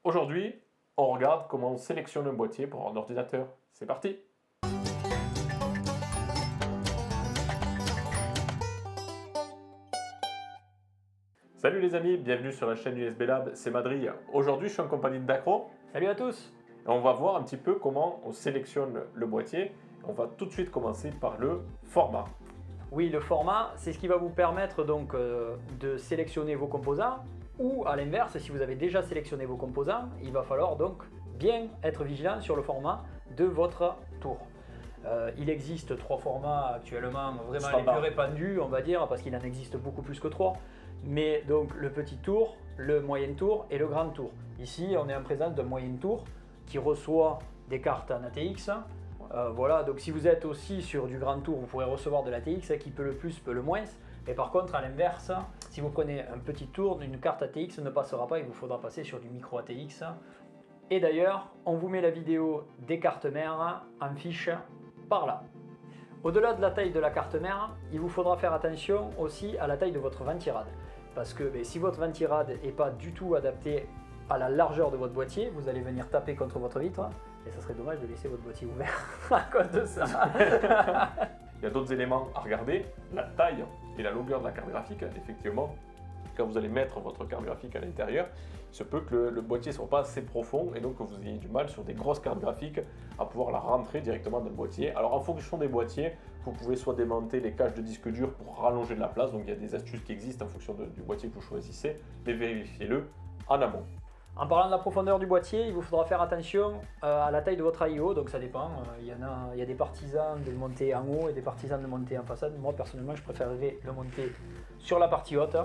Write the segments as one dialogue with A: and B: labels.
A: Aujourd'hui, on regarde comment on sélectionne un boîtier pour un ordinateur. C'est parti! Salut les amis, bienvenue sur la chaîne USB Lab, c'est Madrid. Aujourd'hui, je suis en compagnie de Dacro.
B: Salut à tous!
A: Et on va voir un petit peu comment on sélectionne le boîtier. On va tout de suite commencer par le format.
B: Oui, le format, c'est ce qui va vous permettre donc de sélectionner vos composants, ou à l'inverse, si vous avez déjà sélectionné vos composants, il va falloir donc bien être vigilant sur le format de votre tour. Il existe trois formats actuellement vraiment les plus répandus, on va dire, parce qu'il en existe beaucoup plus que trois. Mais donc le petit tour, le moyen tour et le grand tour. Ici, on est en présence d'un moyen tour qui reçoit des cartes en ATX. Voilà, donc si vous êtes aussi sur du grand tour, vous pourrez recevoir de l'ATX qui peut le plus, peut le moins. Mais par contre, à l'inverse, si vous prenez un petit tour, une carte ATX ne passera pas, il vous faudra passer sur du micro ATX. Et d'ailleurs, on vous met la vidéo des cartes mères en fiche par là. Au-delà de la taille de la carte mère, il vous faudra faire attention aussi à la taille de votre ventirad. Parce que si votre ventirad n'est pas du tout adapté à la largeur de votre boîtier, vous allez venir taper contre votre vitre et ça serait dommage de laisser votre boîtier ouvert à cause de ça.
A: Il y a d'autres éléments à regarder, la taille et la longueur de la carte graphique. Effectivement, quand vous allez mettre votre carte graphique à l'intérieur, il se peut que le boîtier ne soit pas assez profond et donc que vous ayez du mal sur des grosses cartes graphiques à pouvoir la rentrer directement dans le boîtier. Alors en fonction des boîtiers, vous pouvez soit démonter les caches de disque dur pour rallonger de la place, donc il y a des astuces qui existent en fonction du boîtier que vous choisissez, mais vérifiez-le en amont.
B: En parlant de la profondeur du boîtier, il vous faudra faire attention à la taille de votre AIO, donc ça dépend. Il y a des partisans de le monter en haut et des partisans de le monter en façade. Moi personnellement, je préférerais le monter sur la partie haute.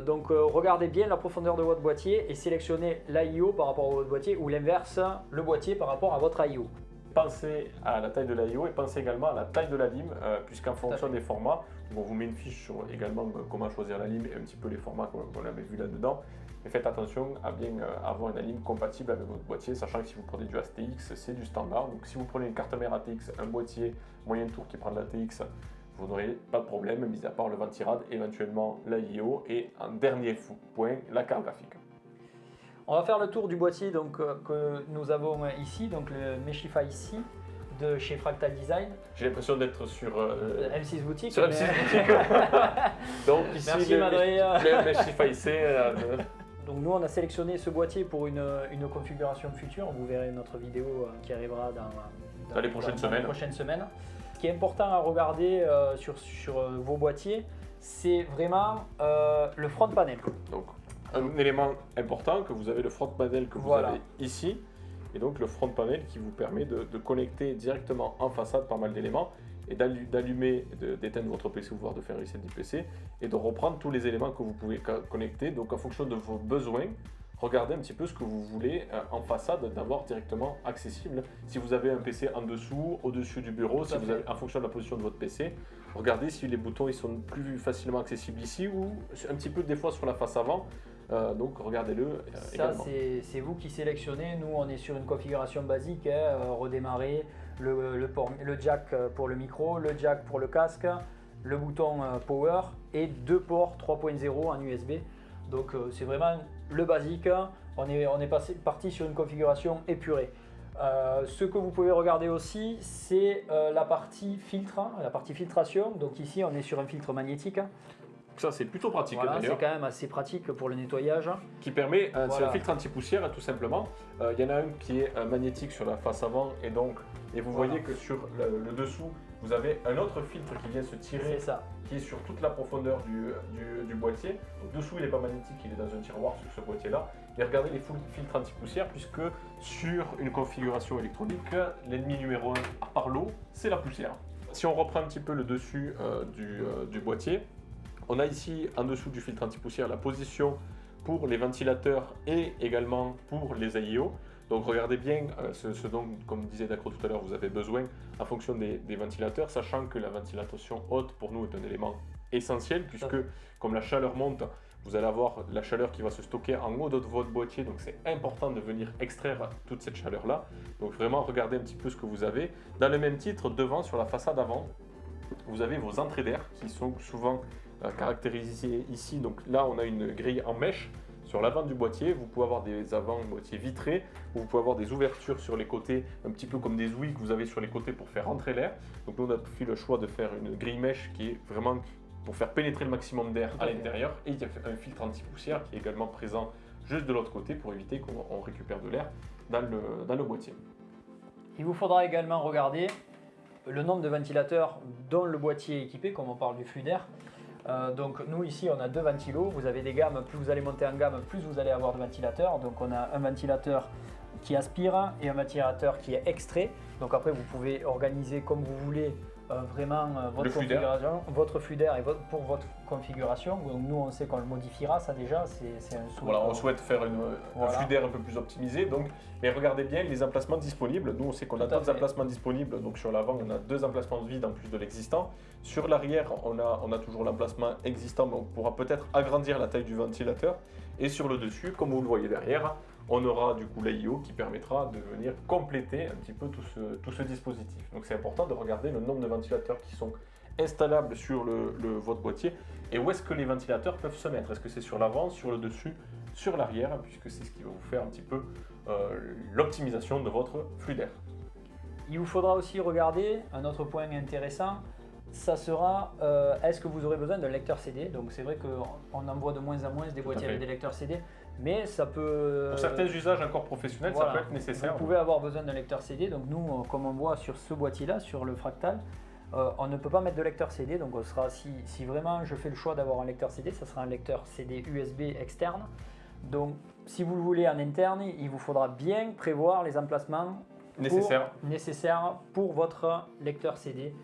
B: Donc regardez bien la profondeur de votre boîtier et sélectionnez l'AIO par rapport à votre boîtier ou l'inverse, le boîtier par rapport à votre AIO.
A: Pensez à la taille de l'AIO et pensez également à la taille de la lime, puisqu'en fonction des formats, on vous met une fiche sur également comment choisir la lime et un petit peu les formats qu'on avait vu là-dedans. Mais faites attention à bien avoir une lime compatible avec votre boîtier, sachant que si vous prenez du ATX, c'est du standard. Donc si vous prenez une carte mère ATX, un boîtier moyen tour qui prend de l'ATX, vous n'aurez pas de problème, mis à part le ventirad, éventuellement l'AIO et en dernier point, la carte graphique.
B: On va faire le tour du boîtier donc, que nous avons ici, donc le Meshify C de chez Fractal Design.
A: J'ai l'impression d'être sur
B: M6 Boutique.
A: Sur M6 Boutique. Donc ici,
B: merci
A: le Meshify C.
B: Donc nous on a sélectionné ce boîtier pour une configuration future. Vous verrez notre vidéo qui arrivera dans
A: les prochaines
B: semaines. Ce qui est important à regarder sur vos boîtiers, c'est vraiment le front panel.
A: Donc un élément important que vous avez le front panel que vous avez ici. Et donc le front panel qui vous permet de connecter directement en façade pas mal d'éléments et d'allumer, d'éteindre votre PC ou voire de faire reset du PC et de reprendre tous les éléments que vous pouvez connecter. Donc en fonction de vos besoins, regardez un petit peu ce que vous voulez en façade d'avoir directement accessible. Si vous avez un PC en dessous, au-dessus du bureau, si vous avez, en fonction de la position de votre PC, regardez si les boutons ils sont plus facilement accessibles ici ou un petit peu des fois sur la face avant. Donc regardez-le également.
B: Ça c'est vous qui sélectionnez, nous on est sur une configuration basique, redémarrer, le jack pour le micro, le jack pour le casque, le bouton power et deux ports 3.0 en USB. Donc c'est vraiment le basique, on est parti sur une configuration épurée. Ce que vous pouvez regarder aussi, c'est la partie filtre, la partie filtration. Donc ici on est sur un filtre magnétique.
A: Ça c'est plutôt pratique
B: d'ailleurs.
A: C'est
B: quand même assez pratique pour le nettoyage.
A: Qui permet, c'est un filtre anti-poussière tout simplement. Il y en a un qui est magnétique sur la face avant et vous voyez que sur le dessous, vous avez un autre filtre qui vient se tirer, qui est sur toute la profondeur du boîtier. Donc, dessous il n'est pas magnétique, il est dans un tiroir sur ce boîtier là. Et regardez les filtres anti-poussière puisque sur une configuration électronique, l'ennemi numéro 1 à part l'eau, c'est la poussière. Si on reprend un petit peu le dessus du boîtier, on a ici en dessous du filtre anti-poussière la position pour les ventilateurs et également pour les AIO. Donc regardez bien ce dont, comme disait Dacro tout à l'heure, vous avez besoin en fonction des ventilateurs, sachant que la ventilation haute pour nous est un élément essentiel puisque comme la chaleur monte, vous allez avoir la chaleur qui va se stocker en haut de votre boîtier, donc c'est important de venir extraire toute cette chaleur là. Donc vraiment regardez un petit peu ce que vous avez. Dans le même titre, devant sur la façade avant, vous avez vos entrées d'air qui sont souvent caractérisées ici. Donc là on a une grille en mèche Sur l'avant du boîtier, vous pouvez avoir des avant-boîtiers vitrés, où vous pouvez avoir des ouvertures sur les côtés, un petit peu comme des ouïes que vous avez sur les côtés pour faire rentrer l'air. Donc nous, on a fait le choix de faire une grille mèche qui est vraiment pour faire pénétrer le maximum d'air à l'intérieur. Et il y a un filtre anti-poussière qui est également présent juste de l'autre côté pour éviter qu'on récupère de l'air dans le boîtier.
B: Il vous faudra également regarder le nombre de ventilateurs dont le boîtier est équipé, comme on parle du flux d'air. Donc nous ici on a 2 ventilos, vous avez des gammes, plus vous allez monter en gamme, plus vous allez avoir de ventilateurs. Donc on a un ventilateur qui aspire et un ventilateur qui est extrait. Donc après vous pouvez organiser comme vous voulez vraiment votre flux d'air et pour votre configuration. Donc nous on sait qu'on le modifiera, ça déjà c'est un souhait.
A: Voilà, on souhaite faire un flux d'air un peu plus optimisé. Donc, mais regardez bien les emplacements disponibles. Nous on sait qu'on a d'autres emplacements disponibles. Donc sur l'avant on a 2 emplacements de vide en plus de l'existant. Sur l'arrière on a toujours l'emplacement existant, mais on pourra peut-être agrandir la taille du ventilateur. Et sur le dessus, comme vous le voyez derrière, on aura du coup l'AIO qui permettra de venir compléter un petit peu tout ce dispositif. Donc c'est important de regarder le nombre de ventilateurs qui sont installables sur votre boîtier et où est-ce que les ventilateurs peuvent se mettre. Est-ce que c'est sur l'avant, sur le dessus, sur l'arrière, puisque c'est ce qui va vous faire un petit peu l'optimisation de votre flux d'air.
B: Il vous faudra aussi regarder un autre point intéressant, ça sera est-ce que vous aurez besoin d'un lecteur CD. Donc c'est vrai qu'on en voit de moins en moins des boîtiers avec des lecteurs CD. Mais ça peut...
A: Pour certains usages encore professionnels, voilà, ça peut être nécessaire.
B: Vous pouvez avoir besoin d'un lecteur CD. Donc nous, comme on voit sur ce boîtier-là, sur le Fractal, on ne peut pas mettre de lecteur CD. Donc on sera, si vraiment je fais le choix d'avoir un lecteur CD, ça sera un lecteur CD USB externe. Donc si vous le voulez en interne, il vous faudra bien prévoir les emplacements nécessaires pour votre lecteur CD.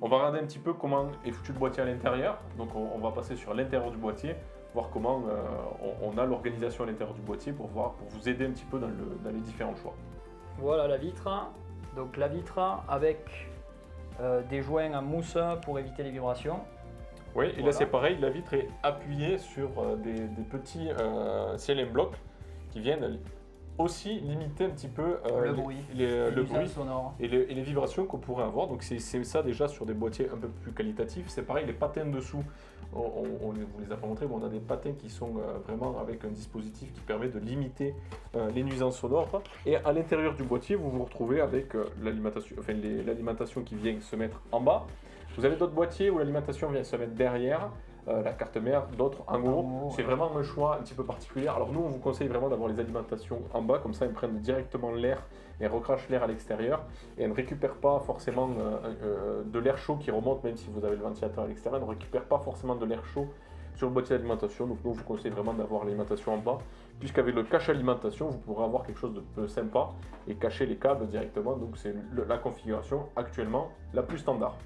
A: On va regarder un petit peu comment est foutu le boîtier à l'intérieur. Donc on va passer sur l'intérieur du boîtier, voir comment on a l'organisation à l'intérieur du boîtier pour vous aider un petit peu dans les différents choix.
B: Voilà la vitre. Donc la vitre avec des joints en mousse pour éviter les vibrations.
A: Oui, et là c'est pareil, la vitre est appuyée sur des petits CLM blocs qui viennent aussi limiter un petit peu
B: le bruit sonore
A: et les vibrations qu'on pourrait avoir. Donc c'est ça déjà sur des boîtiers un peu plus qualitatifs. C'est pareil, les patins dessous, on vous les a pas montrés, mais on a des patins qui sont vraiment avec un dispositif qui permet de limiter les nuisances sonores. Et à l'intérieur du boîtier, vous vous retrouvez avec l'alimentation qui vient se mettre en bas. Vous avez d'autres boîtiers où l'alimentation vient se mettre derrière. La carte mère, d'autres en haut. C'est vraiment un choix un petit peu particulier. Alors nous, on vous conseille vraiment d'avoir les alimentations en bas, comme ça elles prennent directement l'air et recrachent l'air à l'extérieur. Et elles ne récupèrent pas forcément de l'air chaud qui remonte, même si vous avez le ventilateur à l'extérieur, elles ne récupèrent pas forcément de l'air chaud sur le boîtier d'alimentation. Donc nous, on vous conseille vraiment d'avoir l'alimentation en bas, puisqu'avec le cache alimentation, vous pourrez avoir quelque chose de peu sympa et cacher les câbles directement. Donc c'est la configuration actuellement la plus standard.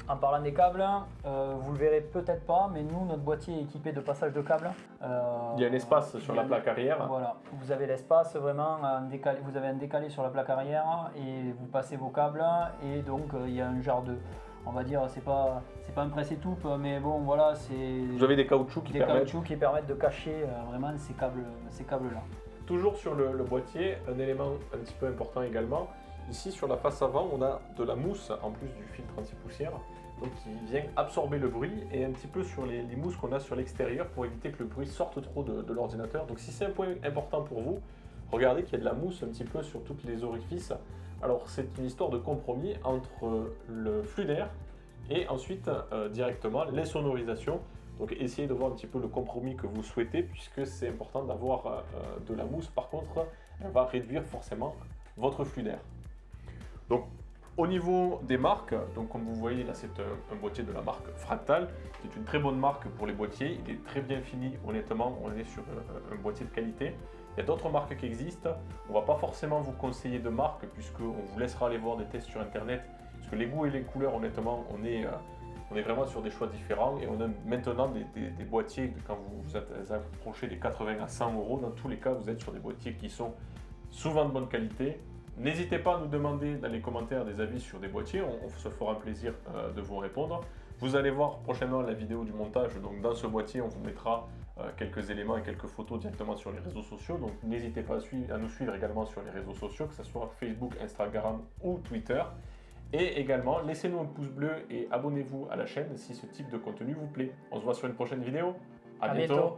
B: En parlant des câbles, vous le verrez peut-être pas, mais nous, notre boîtier est équipé de passage de câbles.
A: Il y a un espace sur la plaque arrière.
B: Voilà, vous avez l'espace vraiment, vous avez un décalé sur la plaque arrière et vous passez vos câbles et donc il y a un genre de, on va dire, c'est pas un presse-étoupe, mais bon voilà, c'est...
A: Vous avez des caoutchoucs qui
B: permettent de cacher vraiment ces câbles-là.
A: Toujours sur le boîtier, un élément un petit peu important également. Ici, sur la face avant, on a de la mousse en plus du filtre anti-poussière, donc qui vient absorber le bruit, et un petit peu sur les mousses qu'on a sur l'extérieur pour éviter que le bruit sorte trop de l'ordinateur. Donc si c'est un point important pour vous, regardez qu'il y a de la mousse un petit peu sur tous les orifices. Alors c'est une histoire de compromis entre le flux d'air et ensuite directement les sonorisations. Donc essayez de voir un petit peu le compromis que vous souhaitez, puisque c'est important d'avoir de la mousse. Par contre, elle va réduire forcément votre flux d'air. Donc au niveau des marques, donc comme vous voyez là, c'est un boîtier de la marque Fractal, qui est une très bonne marque pour les boîtiers. Il est très bien fini, honnêtement, on est sur un boîtier de qualité. Il y a d'autres marques qui existent. On ne va pas forcément vous conseiller de marque, puisqu'on vous laissera aller voir des tests sur internet, parce que les goûts et les couleurs, honnêtement, on est vraiment sur des choix différents, et on a maintenant des boîtiers, quand vous approchez des 80 à 100 €, dans tous les cas vous êtes sur des boîtiers qui sont souvent de bonne qualité. N'hésitez pas à nous demander dans les commentaires des avis sur des boîtiers, on se fera un plaisir de vous répondre. Vous allez voir prochainement la vidéo du montage, donc dans ce boîtier on vous mettra quelques éléments et quelques photos directement sur les réseaux sociaux, donc n'hésitez pas à nous suivre également sur les réseaux sociaux, que ce soit Facebook, Instagram ou Twitter. Et également, laissez-nous un pouce bleu et abonnez-vous à la chaîne si ce type de contenu vous plaît. On se voit sur une prochaine vidéo. À bientôt.